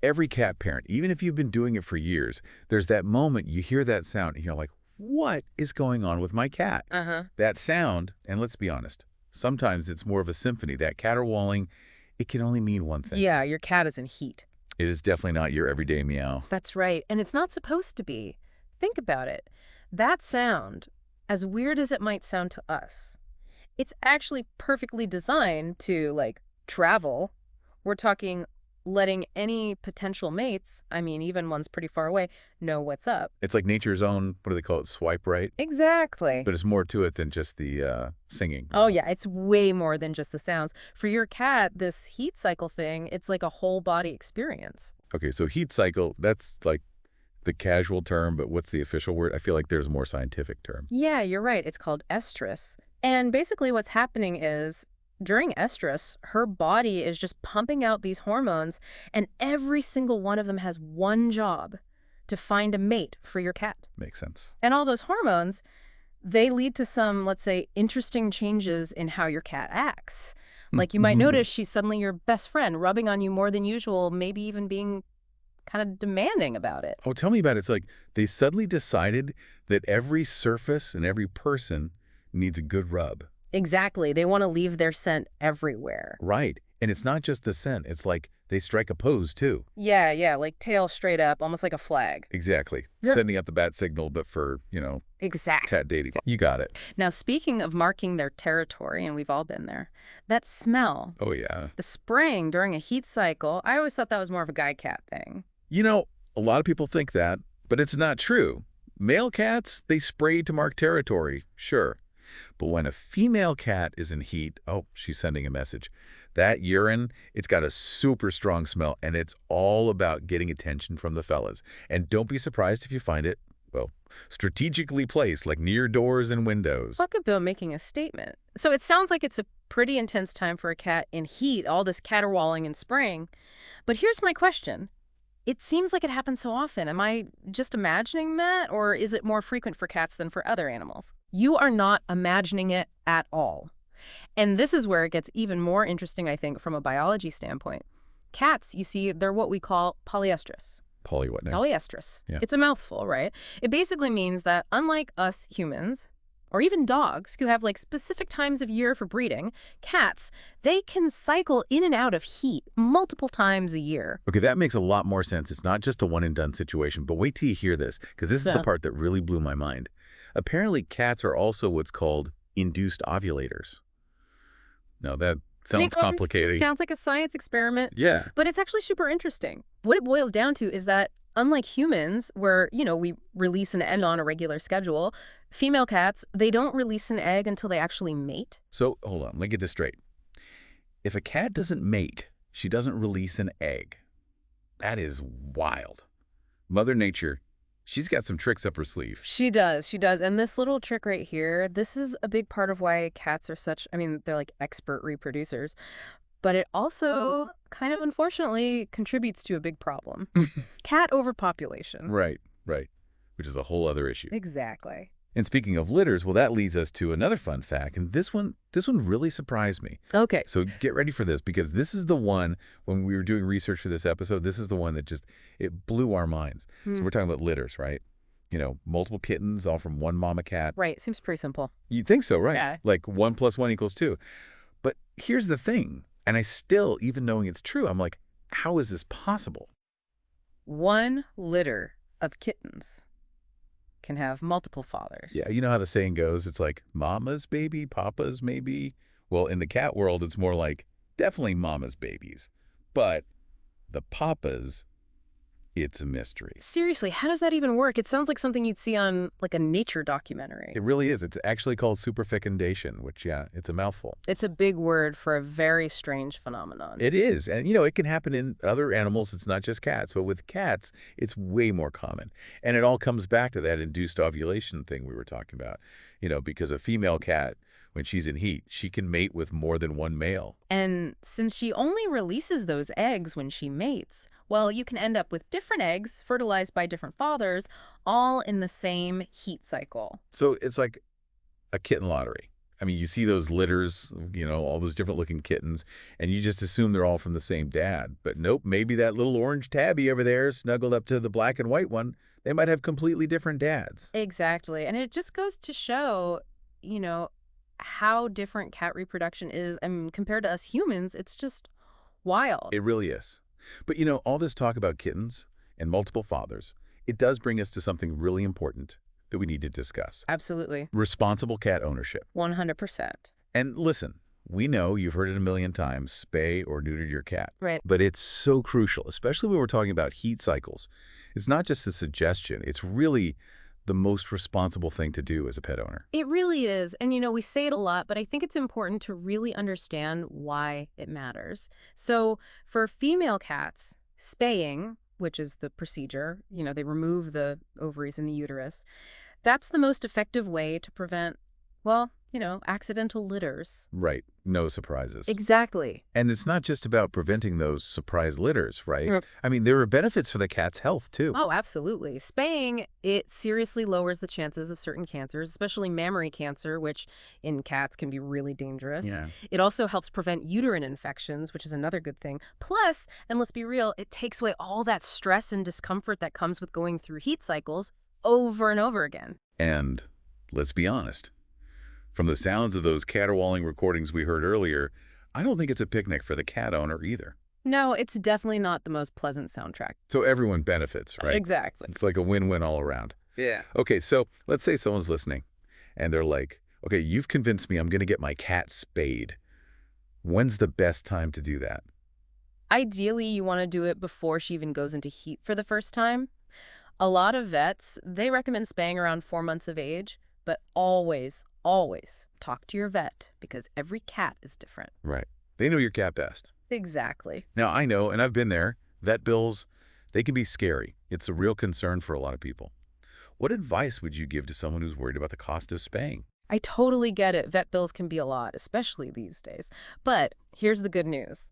every cat parent, even if you've been doing it for years, there's that moment you hear that sound and you're like, what is going on with my cat? That sound, and let's be honest, sometimes it's more of a symphony. That caterwauling, it can only mean one thing. Yeah, your cat is in heat. It is definitely not your everyday meow. That's right. And it's not supposed to be. Think about it. That sound, as weird as it might sound to us, it's actually perfectly designed to, like, travel. We're talking letting any potential mates, I mean, even ones pretty far away, know what's up. It's like nature's own, what do they call it, swipe right? Exactly. But it's more to it than just the singing. Oh, yeah, it's way more than just the sounds. For your cat, this heat cycle thing, it's like a whole body experience. Okay, so heat cycle, that's like the casual term, but what's the official word? I feel like there's a more scientific term. Yeah, you're right. It's called estrus. And basically what's happening is during estrus, her body is just pumping out these hormones, and every single one of them has one job: to find a mate for your cat. Makes sense. And all those hormones, they lead to some, let's say, interesting changes in how your cat acts. Like you might notice she's suddenly your best friend, rubbing on you more than usual, maybe even being kind of demanding about it. Oh, tell me about it. It's like they suddenly decided that every surface and every person needs a good rub. Exactly. They want to leave their scent everywhere. Right. And it's not just the scent. It's like they strike a pose, too. Yeah, like tail straight up, almost like a flag. Exactly. Yeah. Sending out the bat signal, but for, Exactly. cat dating. You got it. Now, speaking of marking their territory, and we've all been there, that smell, Oh, yeah. the spraying during a heat cycle, I always thought that was more of a guy cat thing. A lot of people think that, but it's not true. Male cats, they spray to mark territory, sure. But when a female cat is in heat, oh, she's sending a message. That urine, it's got a super strong smell, and it's all about getting attention from the fellas. And don't be surprised if you find it, well, strategically placed, like near doors and windows. Talk about making a statement. So it sounds like it's a pretty intense time for a cat in heat, all this caterwauling and spraying. But here's my question. It seems like it happens so often. Am I just imagining that, or is it more frequent for cats than for other animals? You are not imagining it at all. And this is where it gets even more interesting, I think, from a biology standpoint. Cats, you see, they're what we call polyestrous. Polly what now? Polyestrous. Yeah. It's a mouthful, right? It basically means that unlike us humans, or even dogs who have like specific times of year for breeding, cats, they can cycle in and out of heat multiple times a year. Okay, that makes a lot more sense. It's not just a one-and-done situation, but wait till you hear this, because this is the part that really blew my mind. Apparently, cats are also what's called induced ovulators. Now, that sounds complicated. Sounds like a science experiment. Yeah. But it's actually super interesting. What it boils down to is that unlike humans, where, we release an egg on a regular schedule, female cats, they don't release an egg until they actually mate. So, hold on, let me get this straight. If a cat doesn't mate, she doesn't release an egg. That is wild. Mother Nature, she's got some tricks up her sleeve. She does. And this little trick right here, this is a big part of why cats are such, they're like expert reproducers. But it also kind of unfortunately contributes to a big problem. Cat overpopulation. Right. Which is a whole other issue. Exactly. And speaking of litters, well, that leads us to another fun fact. And this one really surprised me. Okay. So get ready for this, because this is the one, when we were doing research for this episode, this is the one that it blew our minds. So we're talking about litters, right? Multiple kittens, all from one mama cat. Right. Seems pretty simple. You'd think so, right? Yeah. Like 1 + 1 = 2. But here's the thing. And I still, even knowing it's true, I'm like, how is this possible? One litter of kittens can have multiple fathers. Yeah, you know how the saying goes, it's like mama's baby, papa's maybe. Well, in the cat world, it's more like definitely mama's babies. But the papas, it's a mystery. Seriously, how does that even work? It sounds like something you'd see on like a nature documentary. It really is. It's actually called superfecundation, which, yeah, it's a mouthful. It's a big word for a very strange phenomenon. It is. And, it can happen in other animals. It's not just cats. But with cats, it's way more common. And it all comes back to that induced ovulation thing we were talking about. Because a female cat, when she's in heat, she can mate with more than one male. And since she only releases those eggs when she mates, well, you can end up with different eggs fertilized by different fathers, all in the same heat cycle. So it's like a kitten lottery. I mean, you see those litters, all those different looking kittens, and you just assume they're all from the same dad. But nope, maybe that little orange tabby over there snuggled up to the black and white one. They might have completely different dads. Exactly. And it just goes to show, you know, how different cat reproduction is. I mean, compared to us humans, it's just wild. It really is. But all this talk about kittens and multiple fathers, it does bring us to something really important that we need to discuss. Absolutely. Responsible cat ownership. 100%. And listen, we know you've heard it a million times, spay or neuter your cat. Right. But it's so crucial, especially when we're talking about heat cycles. It's not just a suggestion. It's really the most responsible thing to do as a pet owner. It really is. And, we say it a lot, but I think it's important to really understand why it matters. So for female cats, spaying, which is the procedure, they remove the ovaries in the uterus, that's the most effective way to prevent, well, accidental litters. Right. No surprises. Exactly. And it's not just about preventing those surprise litters, right? Yep. I mean, there are benefits for the cat's health, too. Oh, absolutely. Spaying, it seriously lowers the chances of certain cancers, especially mammary cancer, which in cats can be really dangerous. Yeah. It also helps prevent uterine infections, which is another good thing. Plus, and let's be real, it takes away all that stress and discomfort that comes with going through heat cycles over and over again. And let's be honest. From the sounds of those caterwauling recordings we heard earlier, I don't think it's a picnic for the cat owner either. No, it's definitely not the most pleasant soundtrack. So everyone benefits, right? Exactly. It's like a win-win all around. Yeah. Okay, so let's say someone's listening, and they're like, okay, you've convinced me I'm going to get my cat spayed. When's the best time to do that? Ideally, you want to do it before she even goes into heat for the first time. A lot of vets, they recommend spaying around 4 months of age, but always talk to your vet because every cat is different. Right. They know your cat best. Exactly. Now, I know, and I've been there, vet bills, they can be scary. It's a real concern for a lot of people. What advice would you give to someone who's worried about the cost of spaying? I totally get it. Vet bills can be a lot, especially these days. But here's the good news.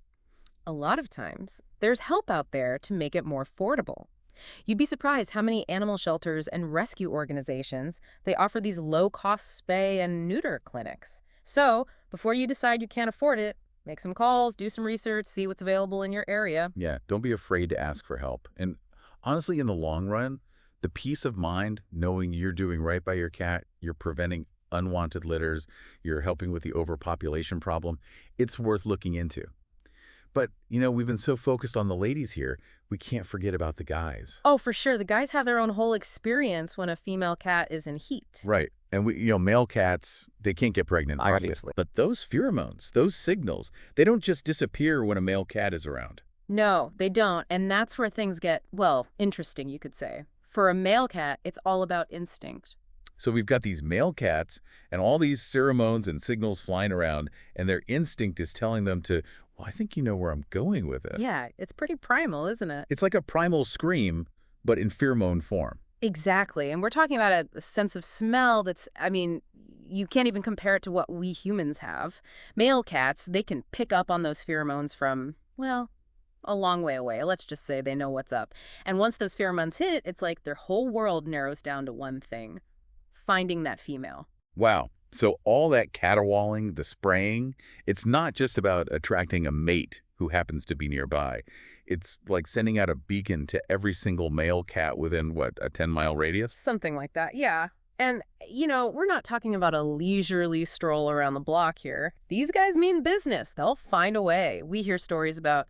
A lot of times, there's help out there to make it more affordable. You'd be surprised how many animal shelters and rescue organizations, they offer these low-cost spay and neuter clinics. So, before you decide you can't afford it, make some calls, do some research, see what's available in your area. Yeah, don't be afraid to ask for help. And honestly, in the long run, the peace of mind knowing you're doing right by your cat, you're preventing unwanted litters, you're helping with the overpopulation problem, it's worth looking into. But, we've been so focused on the ladies here, we can't forget about the guys. Oh, for sure. The guys have their own whole experience when a female cat is in heat. Right. And male cats, they can't get pregnant, Obviously. But those pheromones, those signals, they don't just disappear when a male cat is around. No, they don't. And that's where things get, well, interesting, you could say. For a male cat, it's all about instinct. So we've got these male cats and all these pheromones and signals flying around, and their instinct is telling them to, well, I think you know where I'm going with this. Yeah, it's pretty primal, isn't it? It's like a primal scream, but in pheromone form. Exactly. And we're talking about a sense of smell that's, you can't even compare it to what we humans have. Male cats, they can pick up on those pheromones from, well, a long way away. Let's just say they know what's up. And once those pheromones hit, it's like their whole world narrows down to one thing: finding that female. Wow. So all that caterwauling, the spraying, it's not just about attracting a mate who happens to be nearby. It's like sending out a beacon to every single male cat within, a 10-mile radius? Something like that, yeah. And, we're not talking about a leisurely stroll around the block here. These guys mean business. They'll find a way. We hear stories about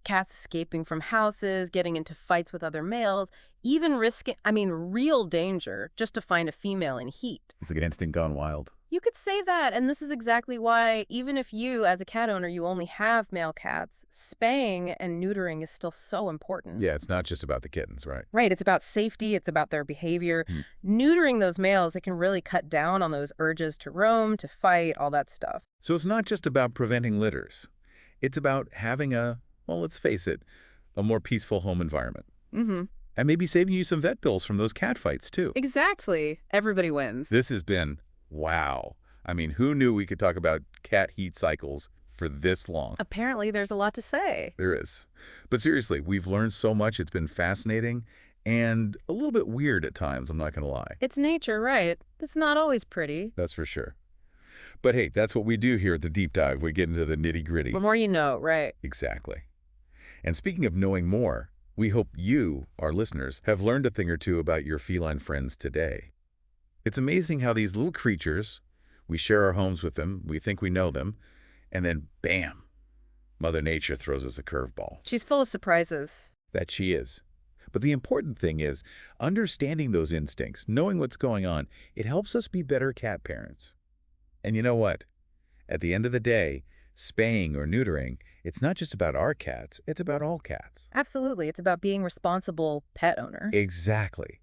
cats escaping from houses, getting into fights with other males, even risking, real danger just to find a female in heat. It's like an instinct gone wild. You could say that, and this is exactly why, even if you, as a cat owner, you only have male cats, spaying and neutering is still so important. Yeah, it's not just about the kittens, right? Right, it's about safety, it's about their behavior. Neutering those males, it can really cut down on those urges to roam, to fight, all that stuff. So it's not just about preventing litters. It's about having well, let's face it, a more peaceful home environment. Mm-hmm. And maybe saving you some vet bills from those cat fights, too. Exactly. Everybody wins. This has been, wow. Who knew we could talk about cat heat cycles for this long? Apparently, there's a lot to say. There is. But seriously, we've learned so much. It's been fascinating and a little bit weird at times, I'm not going to lie. It's nature, right? It's not always pretty. That's for sure. But hey, that's what we do here at the Deep Dive. We get into the The nitty-gritty. more you know, right? Exactly. And speaking of knowing more, we hope you, our listeners, have learned a thing or two about your feline friends today. It's amazing how these little creatures, we share our homes with them, we think we know them, and then bam, Mother Nature throws us a curveball. She's full of surprises. That she is. But the important thing is, understanding those instincts, knowing what's going on, it helps us be better cat parents. And you know what? At the end of the day, spaying or neutering, it's not just about our cats, it's about all cats. Absolutely. It's about being responsible pet owners. Exactly.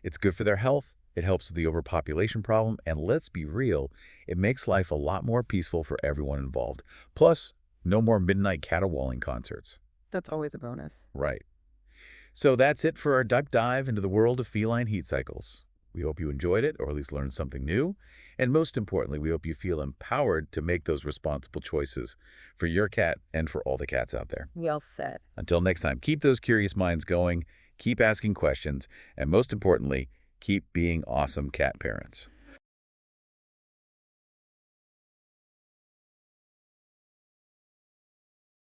It's good for their health, it helps with the overpopulation problem, and let's be real, it makes life a lot more peaceful for everyone involved. Plus, no more midnight caterwauling concerts. That's always a bonus. Right. So that's it for our deep dive into the world of feline heat cycles. We hope you enjoyed it, or at least learned something new. And most importantly, we hope you feel empowered to make those responsible choices for your cat and for all the cats out there. Well said. Until next time, keep those curious minds going, keep asking questions, and most importantly, keep being awesome cat parents.